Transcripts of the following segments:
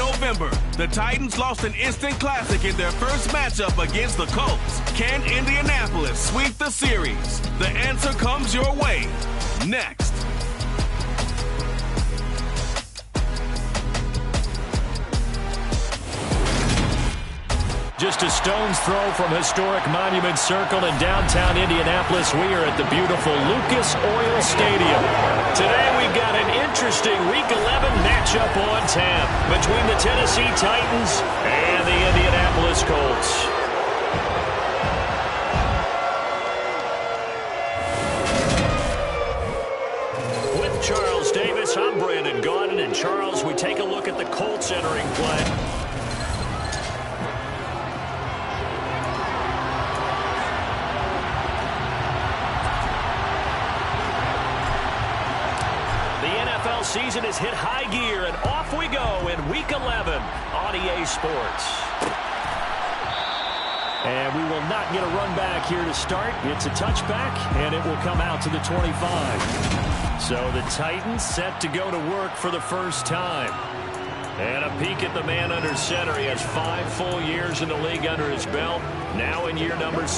November, the Titans lost an instant classic in their first matchup against the Colts. Can Indianapolis sweep the series? The answer comes your way next. Just a stone's throw from historic Monument Circle in downtown Indianapolis. We are at the beautiful Lucas Oil Stadium. Today we've got an interesting Week 11 matchup on tap between the Tennessee Titans and the Indianapolis Colts. With Charles Davis, I'm Brandon Gaudin. And Charles, we take a look at the Colts entering play. Season has hit high gear, and off we go in Week 11 on EA Sports. And we will not get a run back here to start. It's a touchback, and it will come out to the 25. So the Titans set to go to work for the first time. And a peek at the man under center. He has 5 full years in the league under his belt, now in year number 6.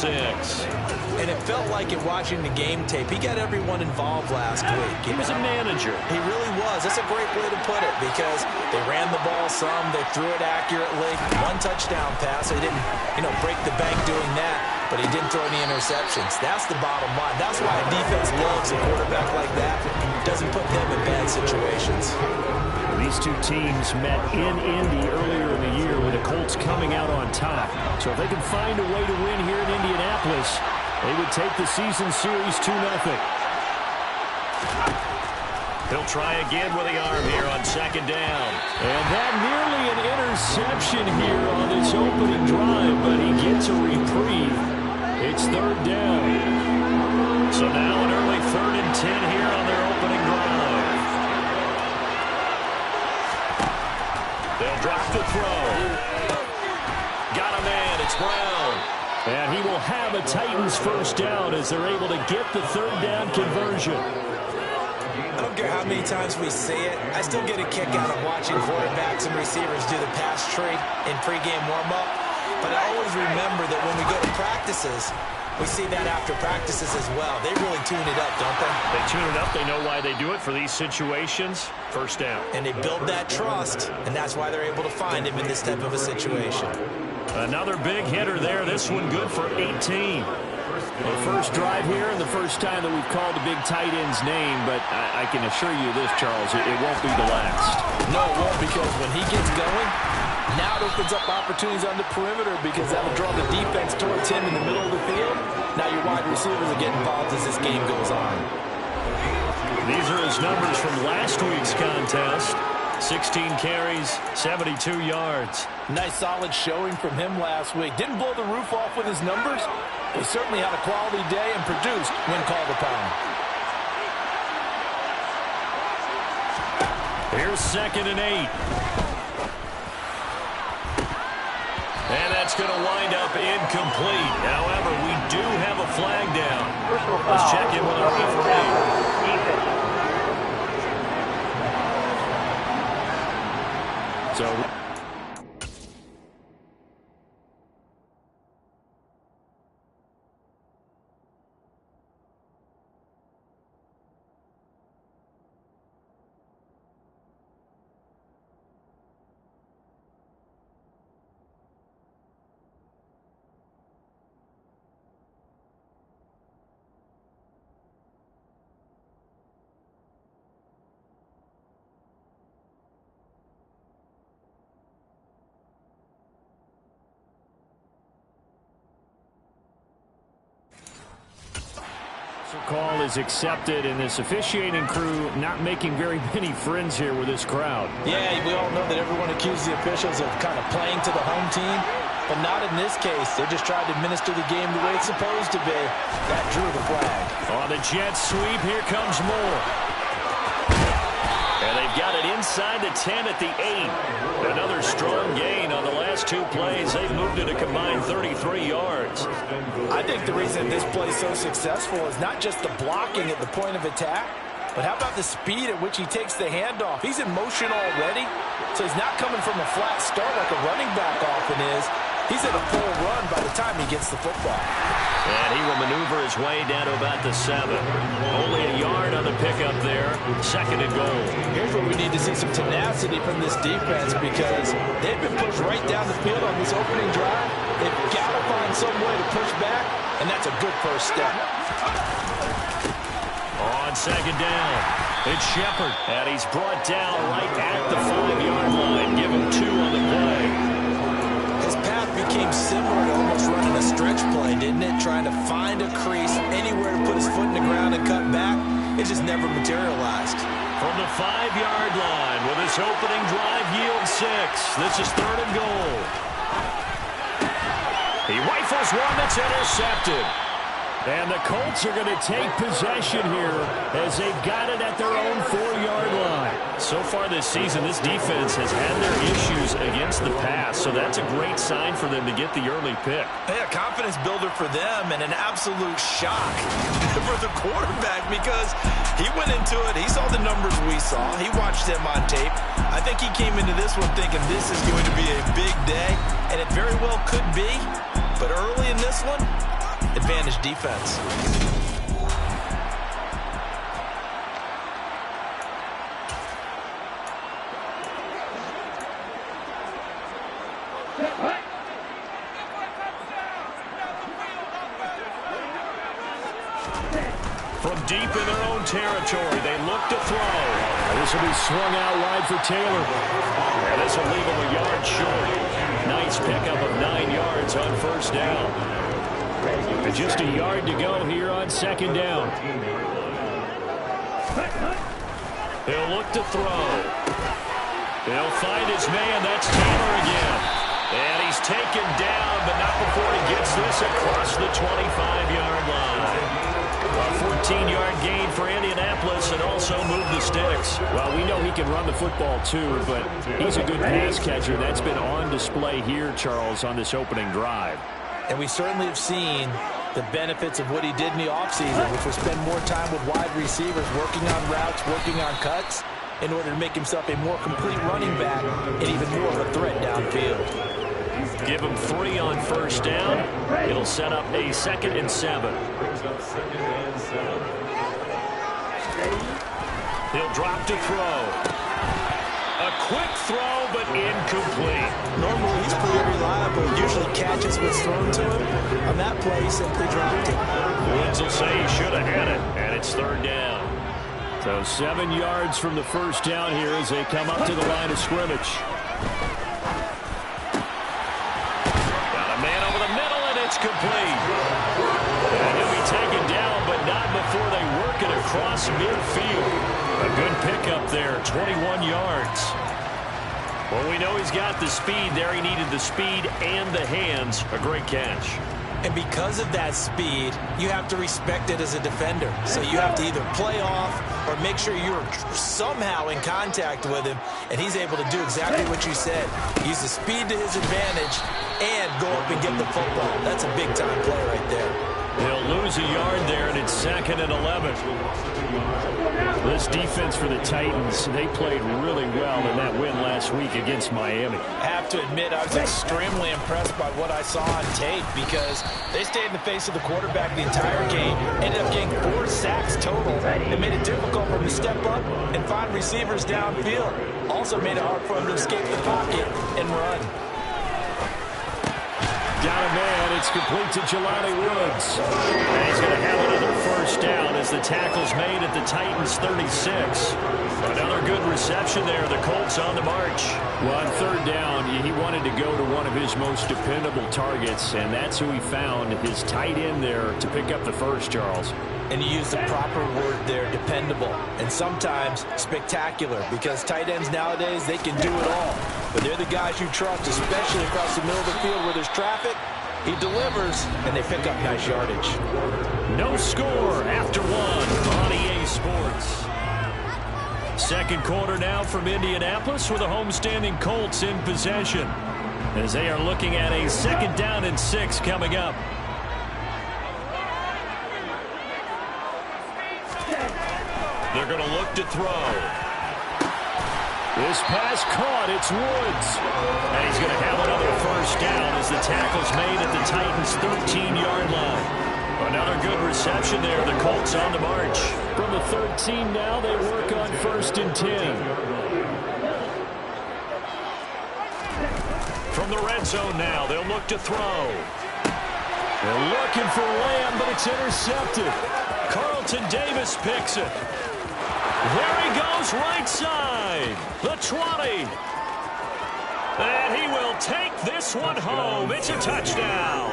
And it felt like it watching the game tape. He got everyone involved last week. He was a manager. He really was. That's a great way to put it because they ran the ball some. They threw it accurately. 1 touchdown pass. They didn't, break the bank doing that, but he didn't throw any interceptions. That's the bottom line. That's why a defense loves a quarterback like that. Doesn't put them in bad situations. These two teams met in Indy earlier in the year with the Colts coming out on top. So if they can find a way to win here in Indianapolis, they would take the season series 2-0. He'll try again with the arm here on 2nd down. And that nearly an interception here on this opening drive, but he gets a reprieve. It's 3rd down. So now an early 3rd and 10 here on their opening drive. They'll drop the throw. Got a man. It's Brown. And he will have a Titans first down as they're able to get the 3rd down conversion. I don't care how many times we see it. I still get a kick out of watching quarterbacks and receivers do the pass tree in pregame warm-up. But I always remember that when we go to practices, we see that after practices as well. They really tune it up, don't they? They tune it up. They know why they do it for these situations. First down. And they build that trust, and that's why they're able to find him in this type of a situation. Another big hitter there. This one good for 18. The first drive here and the first time that we've called the big tight end's name, but I can assure you this, Charles, it won't be the last. No, it won't, because when he gets going, now it opens up opportunities on the perimeter because that will draw the defense towards him in the middle of the field. Now your wide receivers will get involved as this game goes on. These are his numbers from last week's contest. 16 carries, 72 yards. Nice solid showing from him last week. Didn't blow the roof off with his numbers. He certainly had a quality day and produced when called upon. Here's 2nd and 8. And that's going to wind up incomplete. However, we do have a flag down. Let's check in with our referee. So call is accepted, and this officiating crew not making very many friends here with this crowd. Yeah, we all know that everyone accuses the officials of kind of playing to the home team, but not in this case. They just tried to administer the game the way it's supposed to be. That drew the flag. On the jet sweep, here comes more. And they've got it inside the 10 at the 8. Another strong gain on the last 2 plays. They've moved it a combined 33 yards. I think the reason this play is so successful is not just the blocking at the point of attack, but how about the speed at which he takes the handoff? He's in motion already, So he's not coming from a flat start like a running back often is. He's at a full run by the time he gets the football. And he will maneuver his way down to about the 7. Only a yard on the pickup there. 2nd and goal. Here's where we need to see some tenacity from this defense because they've been pushed right down the field on this opening drive. They've got to find some way to push back, and that's a good first step. On 2nd down, it's Shepard, and he's brought down right at the 5-yard line. Give him 2 on the play. His path became similar to almost running a stretch play, didn't it? Trying to find a crease, anywhere to put his foot in the ground and cut back. It just never materialized. From the 5-yard line, with his opening drive yield 6. This is 3rd and goal. He rifles one that's intercepted. And the Colts are going to take possession here as they've got it at their own 4-yard line. So far this season, this defense has had their issues against the pass, so that's a great sign for them to get the early pick. Yeah, confidence builder for them and an absolute shock for the quarterback because he went into it. He saw the numbers we saw. He watched them on tape. I think he came into this one thinking this is going to be a big day, and it very well could be. But early in this one, advantage defense. From deep in their own territory, they look to throw. And this will be swung out wide for Taylor. And this will leave him a yard short. Nice pickup of 9 yards on 1st down. And just a yard to go here on 2nd down. He'll look to throw. He'll find his man. That's Taylor again. And he's taken down, but not before he gets this across the 25-yard line. A 14-yard gain for Indianapolis and also move the sticks. Well, we know he can run the football too, but he's a good pass catcher. That's been on display here, Charles, on this opening drive. And we certainly have seen the benefits of what he did in the offseason, which was spend more time with wide receivers, working on routes, working on cuts, in order to make himself a more complete running back and even more of a threat downfield. Give him 3 on 1st down. It'll set up a 2nd and 7. He'll drop to throw. A quick throw, but incomplete. Normally, he's pretty reliable. Usually catches what's thrown to him. On that play, he simply dropped it. Woods will say he should have had it, and it's 3rd down. So 7 yards from the 1st down here as they come up to the line of scrimmage. Got a man over the middle, and it's complete. And he'll be taken down, but not before they work it across midfield. A good pickup there, 21 yards. Well, we know he's got the speed there. He needed the speed and the hands. A great catch. And because of that speed, you have to respect it as a defender. So you have to either play off or make sure you're somehow in contact with him, and he's able to do exactly what you said. Use the speed to his advantage and go up and get the football. That's a big-time play right there. They'll lose a yard there, and it's 2nd and 11. This defense for the Titans, they played really well in that win last week against Miami. I have to admit, I was extremely impressed by what I saw on tape because they stayed in the face of the quarterback the entire game, ended up getting 4 sacks total. It made it difficult for him to step up and find receivers downfield. Also made it hard for him to escape the pocket and run. Down a man, it's complete to Jelani Woods. And he's going to have another 1st down as the tackle's made at the Titans' 36. Another good reception there. The Colts on the march. Well, on 3rd down, he wanted to go to one of his most dependable targets, and that's who he found, his tight end there, to pick up the first, Charles. And you use the proper word there, dependable, and sometimes spectacular, because tight ends nowadays, they can do it all. But they're the guys you trust, especially across the middle of the field where there's traffic. He delivers, and they pick up nice yardage. No score after 1 on EA Sports. 2nd quarter now from Indianapolis with the homestanding Colts in possession, as they are looking at a 2nd down and 6 coming up. They're going to look to throw. This pass caught. It's Woods. And he's going to have another first down as the tackle's made at the Titans' 13-yard line. Another good reception there. The Colts on the march. From the 13 now, they work on 1st and 10. From the red zone now, they'll look to throw. They're looking for Lamb, but it's intercepted. Carlton Davis picks it. There he goes, right side. The 20. And he will take this one home. It's a touchdown.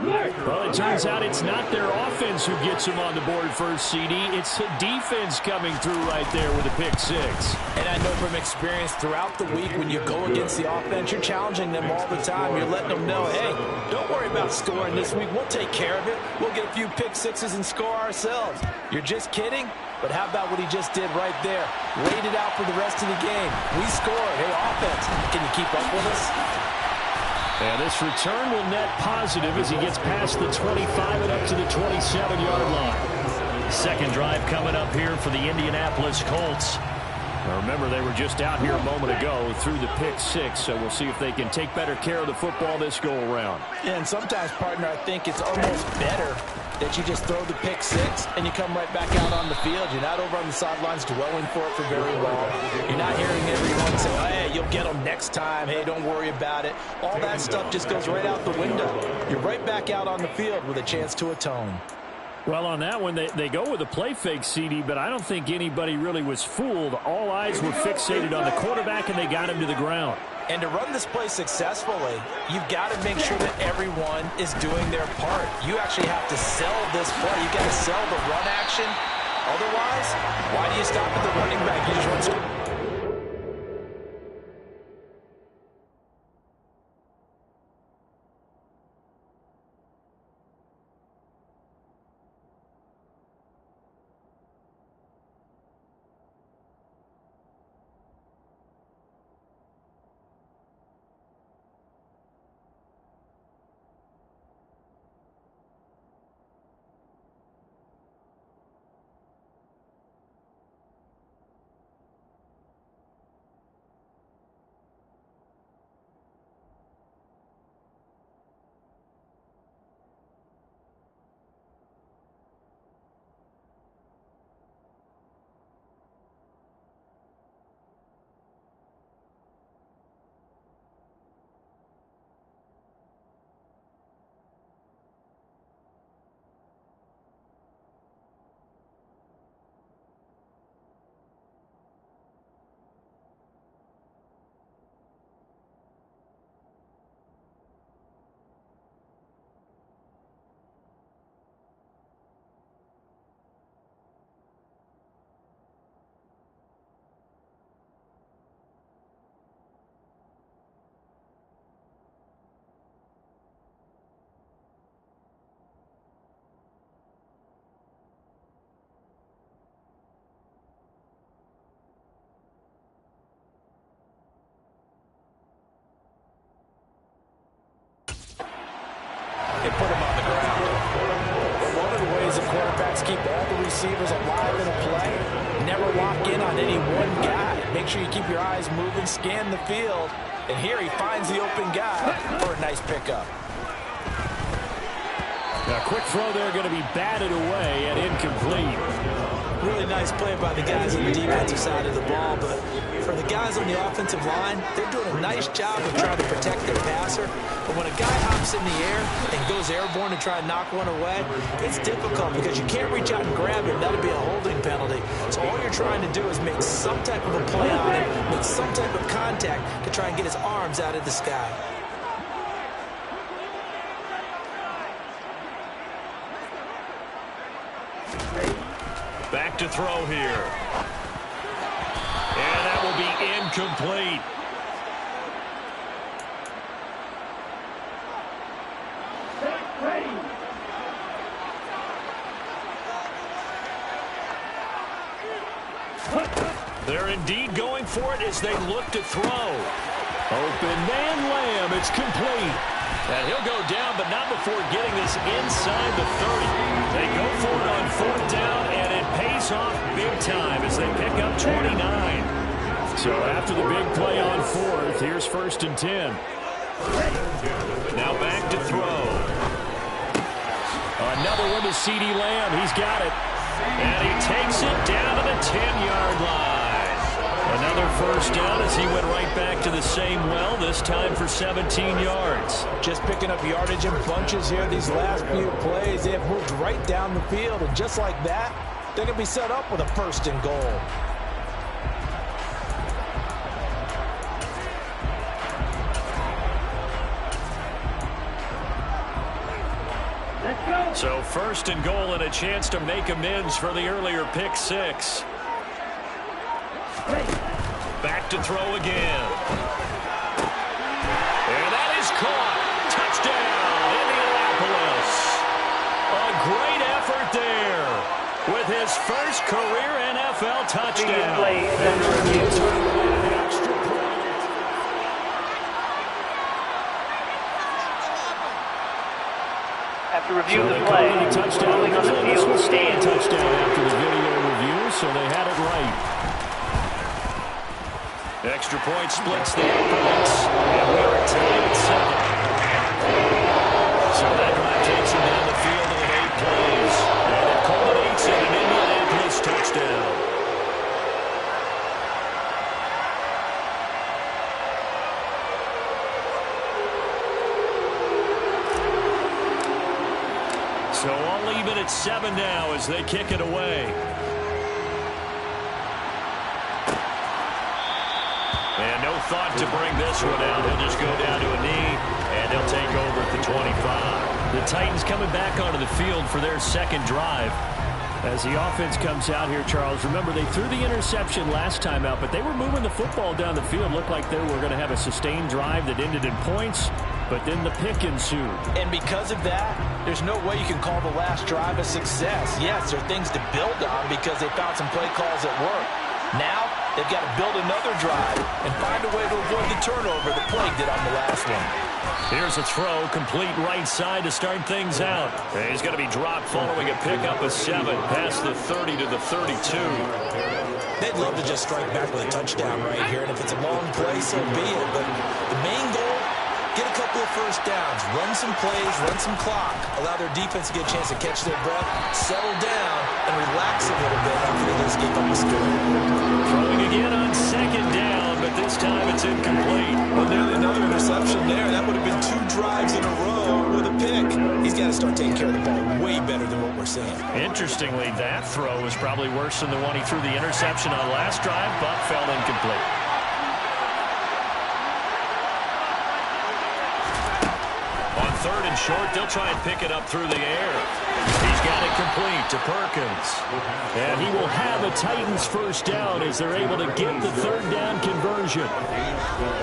Well, it turns out it's not their offense who gets them on the board first, CD. It's the defense coming through right there with a pick six. And I know from experience throughout the week when you go against the offense, you're challenging them all the time. You're letting them know, hey, don't worry about scoring this week. We'll take care of it. We'll get a few pick sixes and score ourselves. You're just kidding? But how about what he just did right there? Laid it out for the rest of the game. We scored. Hey, offense, can you keep up with us? And this return will net positive as he gets past the 25 and up to the 27-yard line. Second drive coming up here for the Indianapolis Colts. Now remember, they were just out here a moment ago through the pick six, so we'll see if they can take better care of the football this go-around. Yeah, and sometimes, partner, I think it's almost better that you just throw the pick six and you come right back out on the field. You're not over on the sidelines dwelling for it for very long. You're not hearing everyone say, hey, you'll get them next time. Hey, don't worry about it. All that stuff just goes right out the window. You're right back out on the field with a chance to atone. Well, on that one, they go with a play fake, CD, but I don't think anybody really was fooled. All eyes were fixated on the quarterback, and they got him to the ground. And to run this play successfully, you've got to make sure that everyone is doing their part. You actually have to sell this play. You've got to sell the run action. Otherwise, why do you stop at the running back? You just run. They put him on the ground. One of the ways that quarterbacks keep all the receivers alive in a play, never lock in on any one guy. Make sure you keep your eyes moving, scan the field, and here he finds the open guy for a nice pickup. Now, quick throw there going to be batted away and incomplete. Really nice play by the guys on the defensive side of the ball, but for the guys on the offensive line, they're doing a nice job of trying to protect their passer. But when a guy hops in the air and goes airborne to try and knock one away, it's difficult because you can't reach out and grab him. That'll be a holding penalty. So all you're trying to do is make some type of a play on him, make some type of contact to try and get his arms out of the sky. Back to throw here. And that will be incomplete. They're indeed going for it as they look to throw. Open man Lamb. It's complete. And he'll go down, but not before getting this inside the 30. They go for it on 4th down, and it pays off big time as they pick up 29. So after the big play on 4th, here's 1st and 10. Now back to throw. Another one to CeeDee Lamb. He's got it. And he takes it down to the 10-yard line. Another 1st down as he went right back to the same well, this time for 17 yards. Just picking up yardage in bunches here these last few plays. They have moved right down the field, and just like that, they're going to be set up with a 1st and goal. So 1st and goal and a chance to make amends for the earlier pick 6. Back to throw again. And that is caught. Touchdown, Indianapolis. A great effort there with his first career NFL touchdown. To review the play, holding on the field will stand. Touchdown after the video review, so they had it right. Extra point splits the opponents, and we are tied at 7. So that drive takes him down the field in 8 plays, and it culminates in an Indianapolis touchdown. So all even at 7 now as they kick it away. And no thought to bring this one out. He'll just go down to a knee, and he'll take over at the 25. The Titans coming back onto the field for their second drive. As the offense comes out here, Charles, remember they threw the interception last time out, but they were moving the football down the field. Looked like they were going to have a sustained drive that ended in points, but then the pick ensued. And because of that, there's no way you can call the last drive a success. Yes, there are things to build on because they found some play calls that work. Now, they've got to build another drive and find a way to avoid the turnover the plague did on the last one. Here's a throw, complete right side to start things out. And he's going to be dropped following a pickup of 7 past the 30 to the 32. They'd love to just strike back with a touchdown right here, and if it's a long play, so be it. But the main goal, get a couple of 1st downs, run some plays, run some clock, allow their defense to get a chance to catch their breath, settle down, and relax a little bit after they just gave up a score. Throwing again on 2nd down, but this time it's incomplete. Well, nearly another interception there. That would have been 2 drives in a row with a pick. He's got to start taking care of the ball way better than what we're seeing. Interestingly, that throw was probably worse than the one he threw the interception on last drive, but fell incomplete. On 3rd and short, they'll try and pick it up through the air. He's got it complete to Perkins. And he will have the Titans 1st down as they're able to get the 3rd down conversion.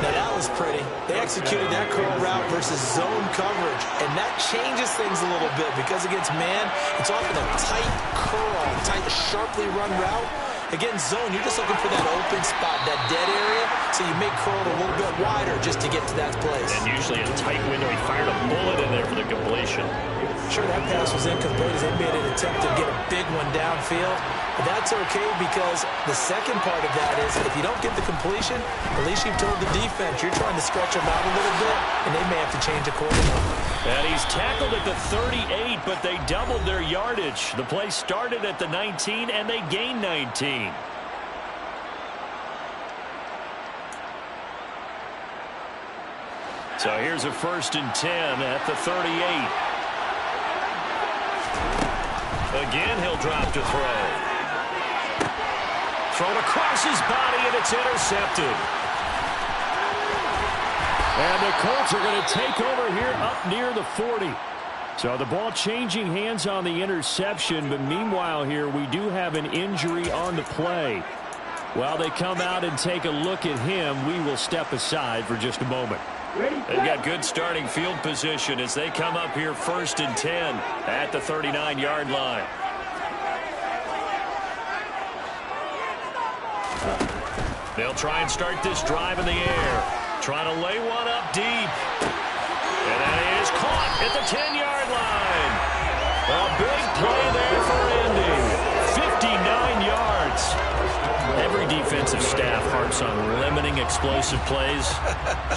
Now that was pretty. They executed that curl route versus zone coverage, and that changes things a little bit because against man, it's often a tight curl, tight, sharply run route. Against zone, you're just looking for that open spot, that dead area, so you make curl a little bit wider just to get to that place. And usually a tight window. He fired a bullet in there for the completion. Sure, that pass was incomplete as they made an attempt to get a big one downfield. But that's okay because the second part of that is if you don't get the completion, at least you've told the defense you're trying to stretch them out a little bit, and they may have to change accordingly. And he's tackled at the 38, but they doubled their yardage. The play started at the 19, and they gained 19. So here's a 1st and 10 at the 38. Again, he'll drop to throw. Thrown across his body, and it's intercepted. And the Colts are going to take over here up near the 40. So the ball changing hands on the interception, but meanwhile here we do have an injury on the play. While they come out and take a look at him, we will step aside for just a moment. They've got good starting field position as they come up here 1st and 10 at the 39-yard line. They'll try and start this drive in the air. Trying to lay one up deep. And that at the 10-yard line. A big play there for Indy. 59 yards. Every defensive staff harps on limiting explosive plays.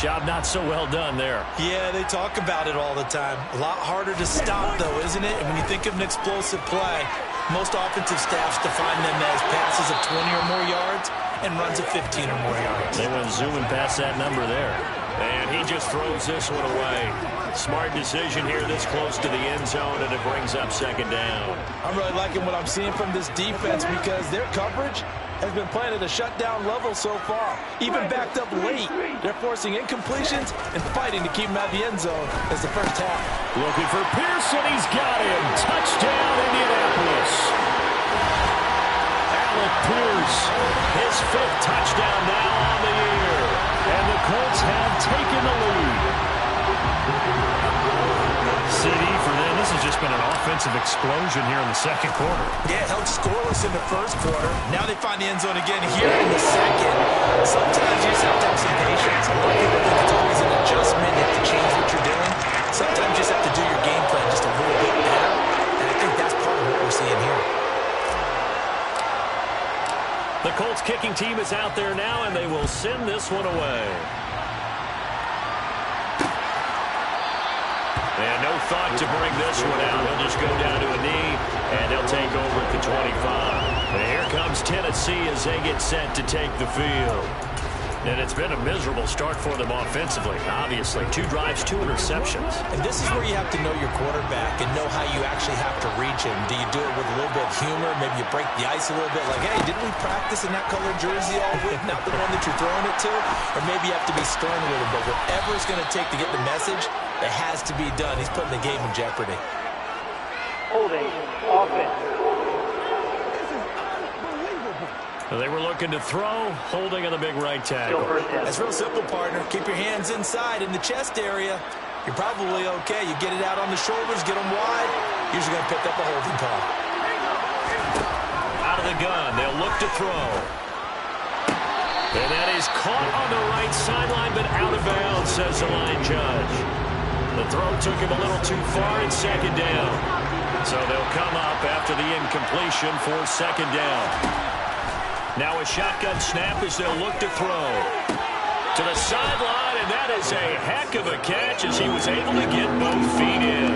Job not so well done there. Yeah, they talk about it all the time. A lot harder to stop, though, isn't it? And when you think of an explosive play, most offensive staffs define them as passes of 20 or more yards and runs of 15 or more yards. They went zooming past that number there. And he just throws this one away. Smart decision here this close to the end zone, and it brings up second down. I'm really liking what I'm seeing from this defense because their coverage has been playing at a shutdown level so far. Even backed up late, they're forcing incompletions and fighting to keep him out of the end zone as the first half. Looking for Pearson. He's got him. Touchdown, Indianapolis. Alec Pierce, his 5th touchdown now on the year. And the Colts have taken the lead. CD for them. This has just been an offensive explosion here in the second quarter. Yeah, held scoreless in the first quarter. Now they find the end zone again here in the second. Sometimes you just have to have some patience. A lot of people think it's always an adjustment. You have to change what you're doing. Sometimes you just have to do your game plan just a little bit better. And I think that's part of what we're seeing here. The Colts kicking team is out there now, and they will send this one away. And no thought to bring this one out. He'll just go down to a knee, and he'll take over at the 25. And here comes Tennessee as they get set to take the field. And it's been a miserable start for them offensively, obviously. 2 drives, 2 interceptions. And this is where you have to know your quarterback and know how you actually have to reach him. Do you do it with a little bit of humor? Maybe you break the ice a little bit like, hey, didn't we practice in that colored jersey all week? Not the one that you're throwing it to? Or maybe you have to be stern with him. But whatever it's going to take to get the message, it has to be done. He's putting the game in jeopardy. Holding offense. They were looking to throw, holding on the big right tackle. That's real simple, partner. Keep your hands inside in the chest area. You're probably okay. You get it out on the shoulders, get them wide. Usually going to pick up a holding call. Out of the gun, they'll look to throw. And that is caught on the right sideline, but out of bounds, says the line judge. The throw took him a little too far in second down. So they'll come up after the incompletion for second down. Now a shotgun snap as they'll look to throw. To the sideline, and that is a heck of a catch as he was able to get both feet in.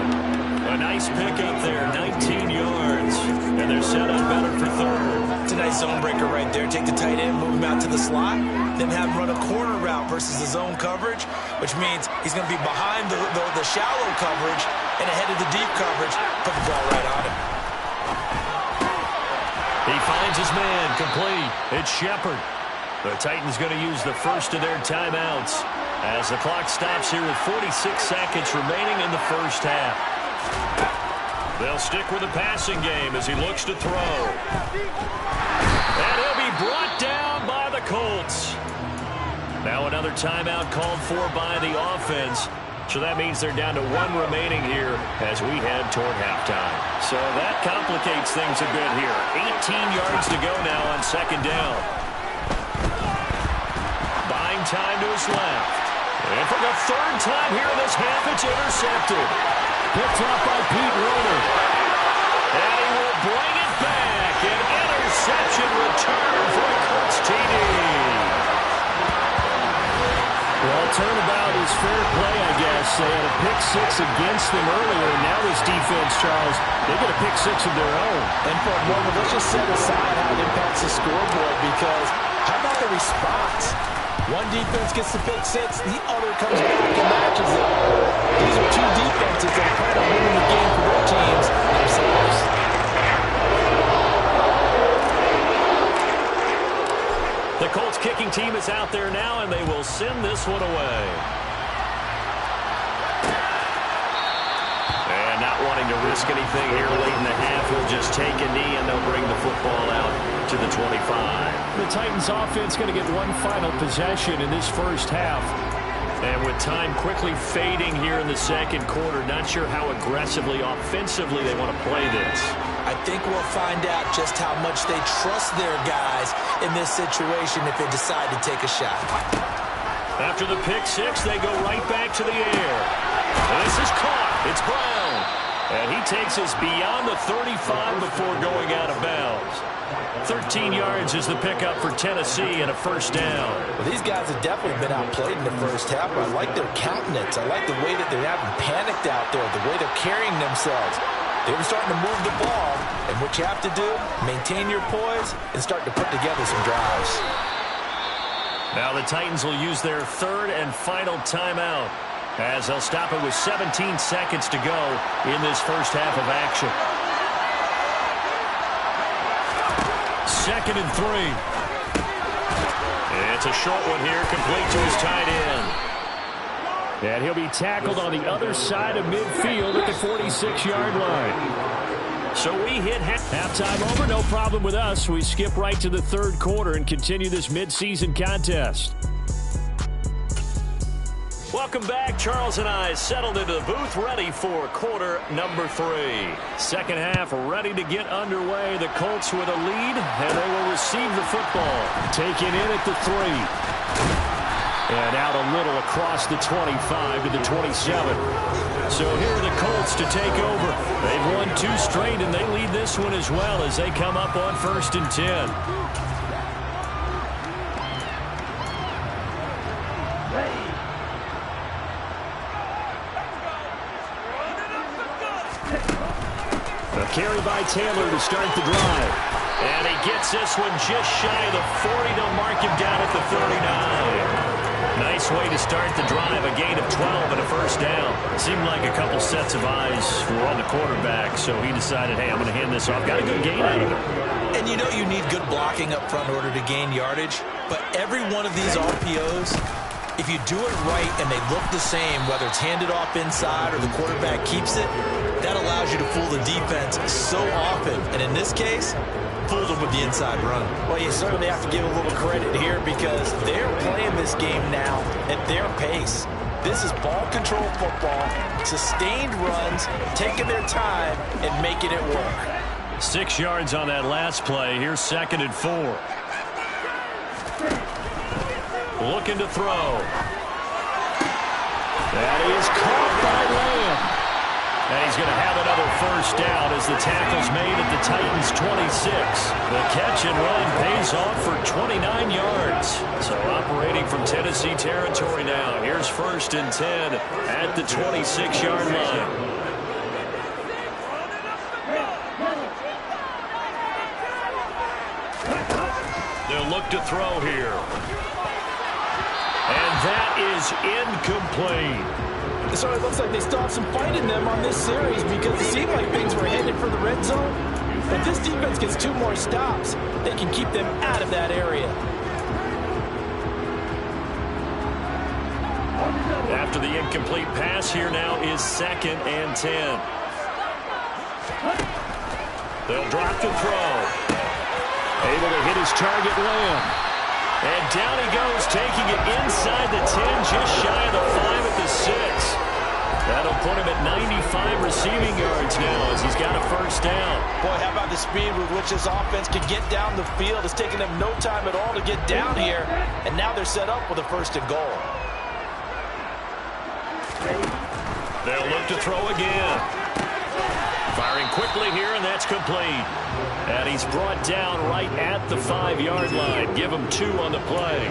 A nice pickup there, 19 yards. And they're set up better for third. It's a nice zone breaker right there. Take the tight end, move him out to the slot, then have him run a corner route versus the zone coverage, which means he's going to be behind the shallow coverage and ahead of the deep coverage. Put the ball right on him. He finds his man, complete. It's Shepard. The Titans going to use the first of their timeouts as the clock stops here with 46 seconds remaining in the first half. They'll stick with the passing game as he looks to throw. And he'll be brought down by the Colts. Now another timeout called for by the offense. So that means they're down to 1 remaining here as we head toward halftime. So that complicates things a bit here. 18 yards to go now on second down. Buying time to his left. And for the 3rd time here in this half, it's intercepted. Picked up by Pete Werner. And he will bring it back. An interception return for the Colts TD. Well, turnabout is fair play, I guess. They had a pick 6 against them earlier, and now this defense, Charles, they get a pick 6 of their own. And for a moment, let's just set aside how it impacts the scoreboard, because how about the response? One defense gets the pick 6, the other comes back and matches it. These are 2 defenses that are trying to win the game for their teams themselves. The Colts kicking team is out there now, and they will send this one away. And not wanting to risk anything here late in the half, he'll just take a knee, and they'll bring the football out to the 25. The Titans offense going to get one final possession in this first half. And with time quickly fading here in the second quarter, not sure how aggressively, offensively they want to play this. I think we'll find out just how much they trust their guys in this situation if they decide to take a shot. After the pick six, they go right back to the air. This is caught. It's Brown. And he takes us beyond the 35 before going out of bounds. 13 yards is the pickup for Tennessee and a first down. Well, these guys have definitely been outplayed in the first half. I like their countenance. I like the way that they're having panicked out there, the way they're carrying themselves. They were starting to move the ball, and what you have to do, maintain your poise and start to put together some drives. Now the Titans will use their third and final timeout as they'll stop it with 17 seconds to go in this first half of action. 2nd and 3. It's a short one here, complete to his tight end. And he'll be tackled on the other side of midfield at the 46-yard line. So we hit halftime over, no problem with us. We skip right to the third quarter and continue this midseason contest. Welcome back. Charles and I settled into the booth, ready for quarter number 3. Second half ready to get underway. The Colts with a lead, and they will receive the football. Taken in at the 3. And out a little across the 25 to the 27. So here are the Colts to take over. They've won 2 straight, and they lead this one as well as they come up on 1st and 10. A carry by Taylor to start the drive. And he gets this one just shy of the 40. They'll mark him down at the 39. Nice way to start the drive, a gain of 12 and a first down. Seemed like a couple sets of eyes were on the quarterback, so he decided, hey, I'm going to hand this off. Got a good gain out of it. And you know you need good blocking up front in order to gain yardage, but every one of these RPOs, if you do it right and they look the same, whether it's handed off inside or the quarterback keeps it, that allows you to fool the defense so often. And in this case, fooled them with the inside run. Well, you certainly have to give a little credit here because they're playing this game now at their pace. This is ball control football, sustained runs, taking their time and making it work. 6 yards on that last play. Here's 2nd and 4. Looking to throw. That is caught by Lamb. And he's going to have another first down as the tackle's made at the Titans' 26. The catch and run pays off for 29 yards. So operating from Tennessee territory now. Here's 1st and 10 at the 26-yard line. They'll look to throw here. And that is incomplete. So it looks like they still have some fight in them on this series because it seemed like things were headed for the red zone. But this defense gets 2 more stops, they can keep them out of that area. After the incomplete pass, here now is 2nd and 10. They'll drop the throw. Able to hit his target, Lamb. And down he goes, taking it inside the 10, just shy of the 5 at the 6. That'll put him at 95 receiving yards now as he's got a first down. Boy, how about the speed with which this offense can get down the field? It's taking them no time at all to get down here, and now they're set up with a 1st and goal. They'll look to throw again. Firing quickly here, and that's complete. And he's brought down right at the 5-yard line. Give him 2 on the play.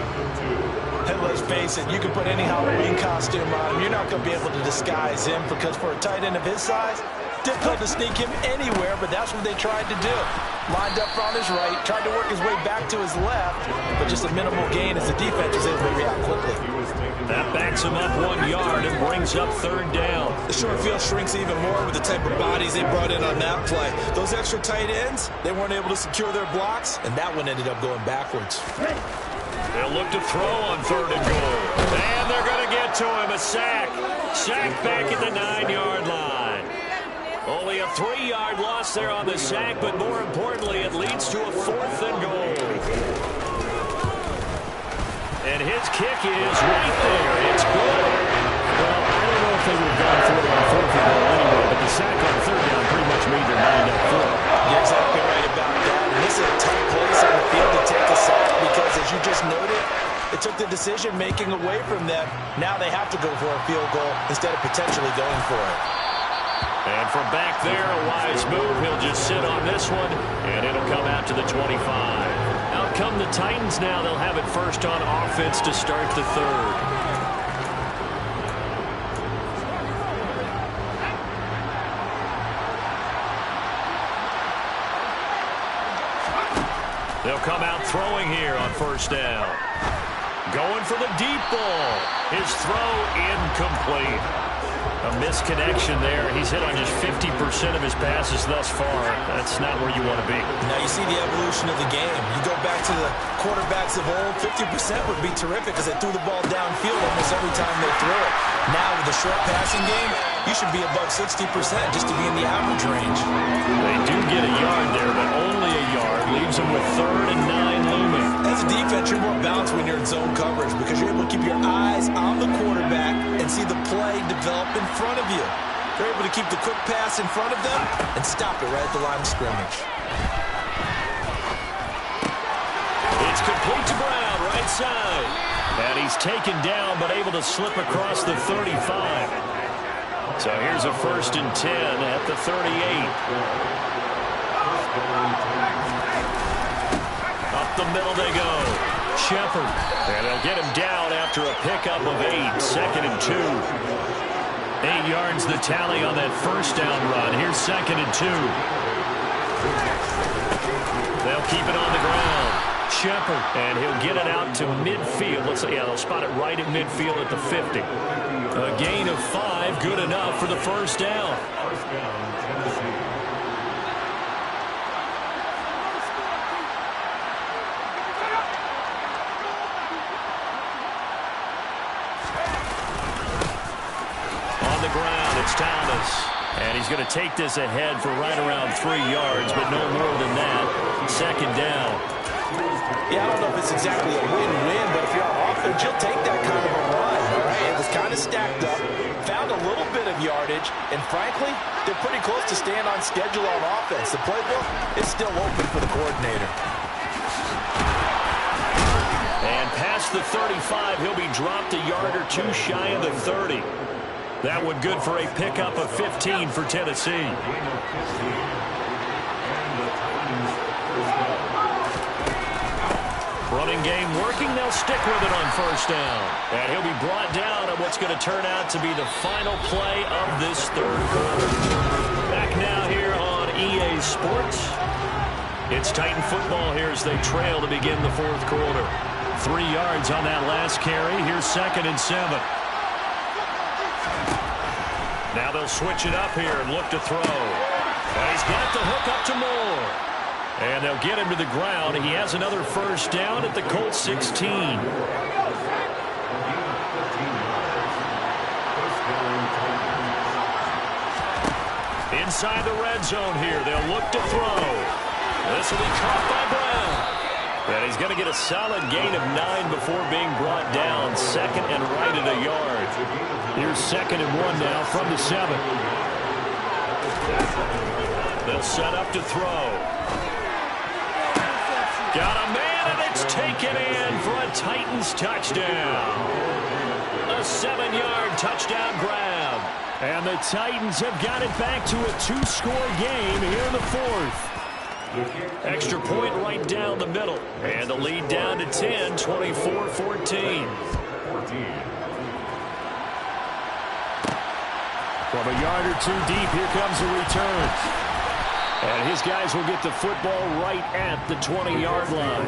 And let's face it, you can put any Halloween costume on him. You're not going to be able to disguise him because for a tight end of his size, difficult to sneak him anywhere, but that's what they tried to do. Lined up on his right, tried to work his way back to his left, but just a minimal gain as the defense was able to react quickly. That backs him up 1 yard and brings up 3rd down. The short field shrinks even more with the type of bodies they brought in on that play. Those extra tight ends, they weren't able to secure their blocks, And that one ended up going backwards. They'll look to throw on 3rd and goal. And they're going to get to him. A sack. Sack back at the 9-yard line. Only a 3-yard loss there on the sack, but more importantly, it leads to a 4th and goal. And his kick is right there. It's good. Well, I don't know if they would have gone for it on 4th and goal anyway, but the sack on 3rd down pretty much made their mind up for it. You're exactly right about that. And this is a tough place on the field to take a sack because, as you just noted, took the decision-making away from them. Now they have to go for a field goal instead of potentially going for it. And from back there, a wise move. He'll just sit on this one, and it'll come out to the 25. Out come the Titans now. They'll have it first on offense to start the third. They'll come out throwing here on first down. Going for the deep ball. His throw incomplete. A misconnection there. He's hit on just 50% of his passes thus far. That's not where you want to be. Now you see the evolution of the game. You go back to the quarterbacks of old, 50% would be terrific because they threw the ball downfield almost every time they threw it. Now with the short passing game, you should be above 60% just to be in the average range. They do get a yard there, but only a yard. Leaves them with 3rd and 9 looming. As a defense, you're more balanced when you're in zone coverage because you're able to keep your eyes on the quarterback and see the play develop in front of you. You're able to keep the quick pass in front of them and stop it right at the line of scrimmage. It's complete to Brown, right side. And he's taken down but able to slip across the 35. So here's a 1st and 10 at the 38. Up the middle they go. Shepard. And they'll get him down after a pickup of 8. 2nd and 2. 8 yards the tally on that first down run. Here's 2nd and 2. They'll keep it on the ground. Shepard. And he'll get it out to midfield. Looks like, yeah, they'll spot it right at midfield at the 50. A gain of 5. Good enough for the first down. It's Thomas, and he's going to take this ahead for right around 3 yards, but no more than that. 2nd down. Yeah, I don't know if it's exactly a win-win, but if you're on offense, you'll take that kind of a run, all right? It was kind of stacked up, found a little bit of yardage, and frankly, they're pretty close to staying on schedule on offense. The playbook is still open for the coordinator. And past the 35, he'll be dropped a yard or 2 shy of the 30. That one good for a pickup of 15 for Tennessee. Running game working. They'll stick with it on first down. And he'll be brought down on what's going to turn out to be the final play of this third quarter. Back now here on EA Sports. It's Titan football here as they trail to begin the fourth quarter. 3 yards on that last carry. Here's 2nd and 7. Now they'll switch it up here and look to throw. And he's got the hook up to Moore. And they'll get him to the ground. He has another first down at the Colts 16. Inside the red zone here. They'll look to throw. This will be caught by Brown. And he's going to get a solid gain of 9 before being brought down. 2nd and right at a yard. Here's 2nd and 1 now from the 7. They'll set up to throw. Got a man, and it's taken in for a Titans touchdown. A 7-yard touchdown grab. And the Titans have got it back to a 2-score game here in the fourth. Extra point right down the middle. And the lead down to 10, 24-14. From a yard or 2 deep, here comes the return. And his guys will get the football right at the 20-yard line.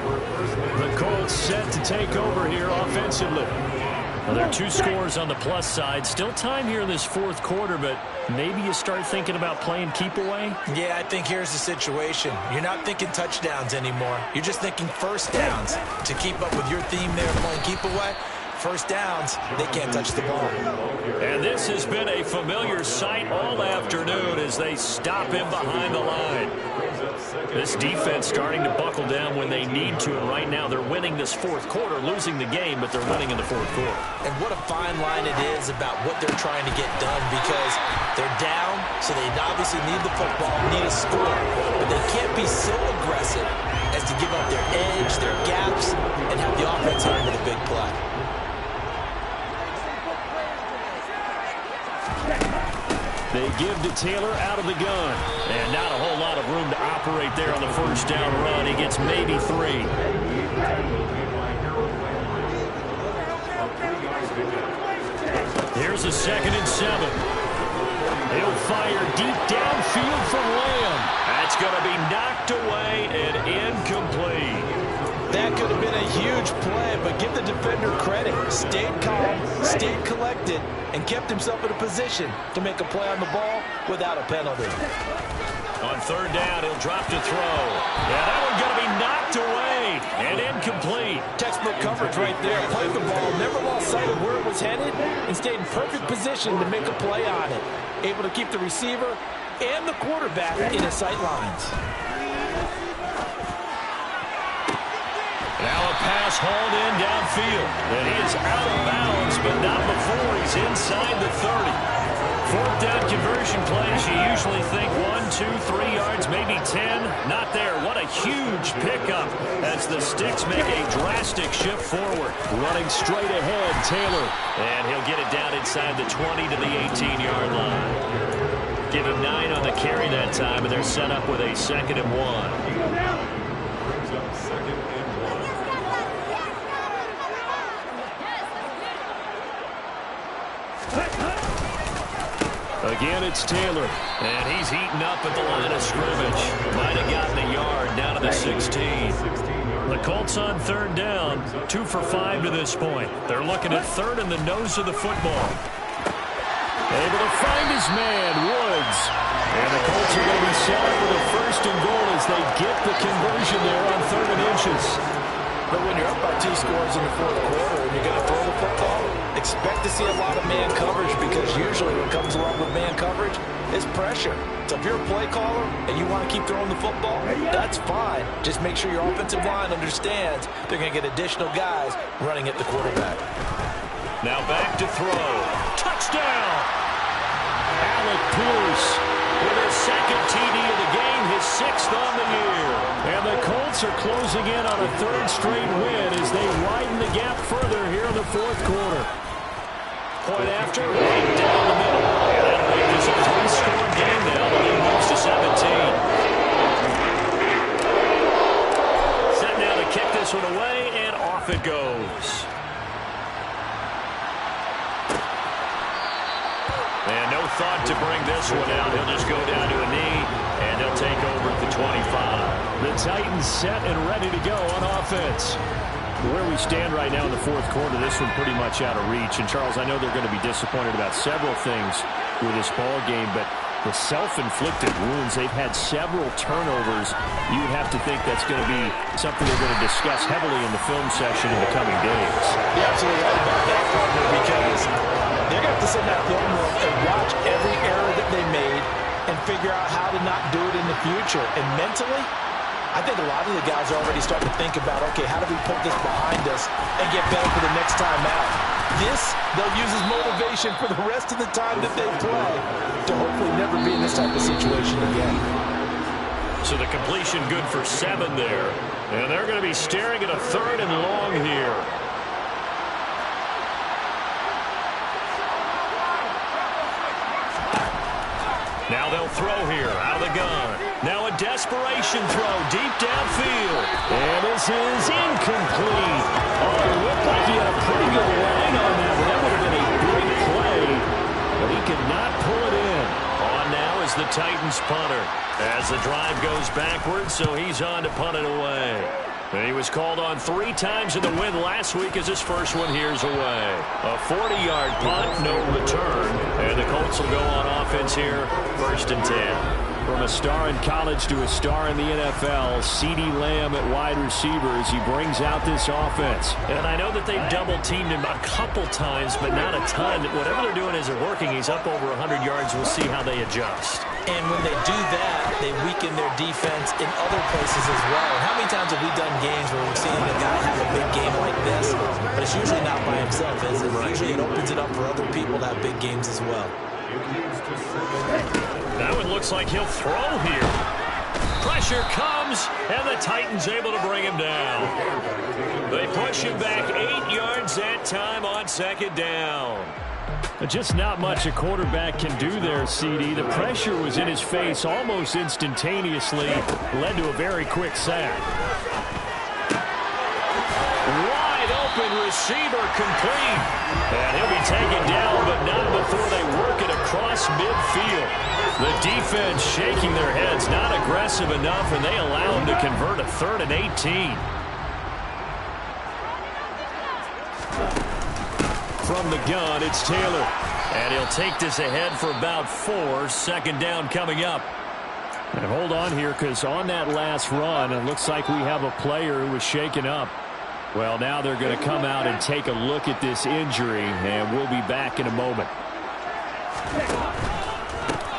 The Colts set to take over here offensively. Well, there are 2 scores on the plus side. Still time here in this fourth quarter, but maybe you start thinking about playing keep away? Yeah, I think here's the situation. You're not thinking touchdowns anymore. You're just thinking first downs. To keep up with your theme there, playing keep away, first downs, they can't touch the ball. And this has been a familiar sight all afternoon as they stop him behind the line. This defense starting to buckle down when they need to, and right now they're winning this fourth quarter, losing the game, but they're winning in the fourth quarter. And what a fine line it is about what they're trying to get done, because they're down, so they obviously need the football, need a score, but they can't be so aggressive as guys to give up their edge, their gaps, and have the offense hit with a big play. They give to Taylor out of the gun. And not a whole lot of room to operate there on the first down run. He gets maybe 3. Here's a 2nd and 7. He'll fire deep downfield from Lamb. That's going to be knocked away and incomplete. That could have been a huge play, but give the defender credit. Stayed calm, stayed collected, and kept himself in a position to make a play on the ball without a penalty. On 3rd down, he'll drop to throw. Yeah, that one's going to be knocked away and incomplete. Textbook coverage right there. Played the ball, never lost sight of where it was headed, and stayed in perfect position to make a play on it. Able to keep the receiver and the quarterback in his sight lines. Now a pass hauled in downfield. And he is out of bounds, but not before he's inside the 30. 4th down conversion plays, you usually think 1, 2, 3 yards, maybe 10. Not there. What a huge pickup as the Sticks make a drastic shift forward. Running straight ahead, Taylor. And he'll get it down inside the 20 to the 18-yard line. Give him 9 on the carry that time, and they're set up with a 2nd and 1. Again, it's Taylor, and he's heating up at the line of scrimmage. Might have gotten a yard down to the 16. The Colts on 3rd down, 2 for 5 to this point. They're looking at 3rd in the nose of the football. Able to find his man, Woods. And the Colts are going to be set up with a 1st and goal as they get the conversion there on 3rd and inches. But when you're up by 2 scores in the 4th quarter and you're going to throw the football, expect to see a lot of man coverage, because usually what comes along with man coverage is pressure. So if you're a play caller and you want to keep throwing the football, that's fine. Just make sure your offensive line understands they're going to get additional guys running at the quarterback. Now back to throw. Touchdown! Alec Pierce with his 2nd TD of the game, his 6th on the year. And the Colts are closing in on a 3rd straight win as they widen the gap further here in the 4th quarter. Point after, right down the middle. And that'll make this a 3-score game now. The lead moves to 17. Set now to kick this one away, and off it goes. And no thought to bring this one out. He'll just go down to a knee, and they'll take over at the 25. The Titans set and ready to go on offense. Where we stand right now in the 4th quarter, this one pretty much out of reach. And, Charles, I know they're going to be disappointed about several things with this ball game, but the self-inflicted wounds, they've had several turnovers. You would have to think that's going to be something they're going to discuss heavily in the film session in the coming days. You're absolutely right about that, partner, because they're going to have to sit in that film room and watch every error that they made and figure out how to not do it in the future. And mentally, I think a lot of the guys are already starting to think about, okay, how do we put this behind us and get better for the next time out? This, they'll use as motivation for the rest of the time that they play to hopefully never be in this type of situation again. So the completion good for 7 there. And they're going to be staring at a 3rd and long here. Now they'll throw here out of the gun. Now a desperation throw deep downfield. And this is incomplete. Oh, it looked like he had a pretty good line on that, but that would have been a big play. But he could not pull it in. On now is the Titans punter as the drive goes backwards, so he's on to punt it away. And he was called on 3 times in the win last week as his first one here's away. A 40-yard punt, no return. And the Colts will go on offense here, 1st and 10. From a star in college to a star in the NFL, CeeDee Lamb at wide receiver as he brings out this offense. And I know that they've double-teamed him a couple times, but not a ton. Whatever they're doing isn't working. He's up over 100 yards. We'll see how they adjust. And when they do that, they weaken their defense in other places as well. And how many times have we done games where we've seen a guy have a big game like this, but it's usually not by himself, is it? Usually it opens it up for other people to have big games as well. That one looks like he'll throw here. Pressure comes, and the Titans able to bring him down. They push him back 8 yards that time on second down. Just not much a quarterback can do there, CD. The pressure was in his face almost instantaneously, led to a very quick sack. Wide open receiver complete. And he'll be taken down, but not before they work it across midfield. The defense shaking their heads, not aggressive enough, and they allow him to convert a 3rd and 18. From the gun, it's Taylor. And he'll take this ahead for about 4. Second down coming up. And hold on here, because on that last run, it looks like we have a player who was shaken up. Well, now they're going to come out and take a look at this injury, and we'll be back in a moment.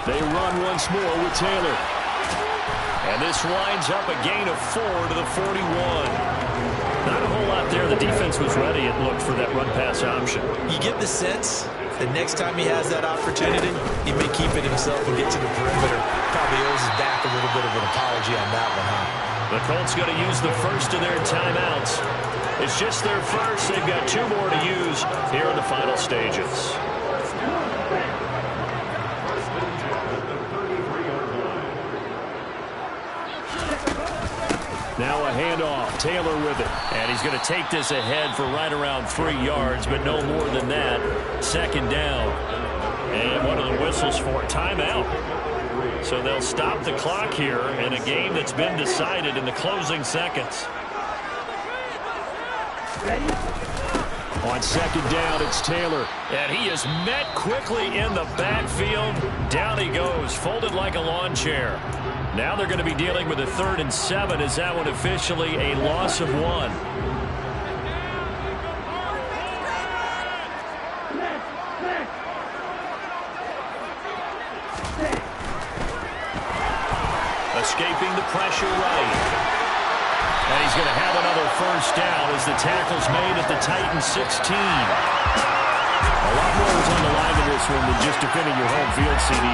They run once more with Taylor. And this winds up a gain of 4 to the 41. Not a whole lot there. The defense was ready, it looked, for that run-pass option. You get the sense that next time he has that opportunity, he may keep it himself and get to the perimeter. Probably owes his back a little bit of an apology on that one, huh? The Colts going to use the first of their timeouts. It's just their first. They've got 2 more to use here in the final stages. Now a handoff. Taylor with it. And he's going to take this ahead for right around 3 yards, but no more than that. Second down. And one of the whistles for a timeout. So they'll stop the clock here in a game that's been decided in the closing seconds. On second down, it's Taylor. And he is met quickly in the backfield. Down he goes, folded like a lawn chair. Now they're going to be dealing with a 3rd and 7. Is that one officially a loss of 1? Escaping the pressure right. And he's going to have another first down as the tackle's made at the Titans 16. A lot more is on the line in this one than just defending your home field, CD.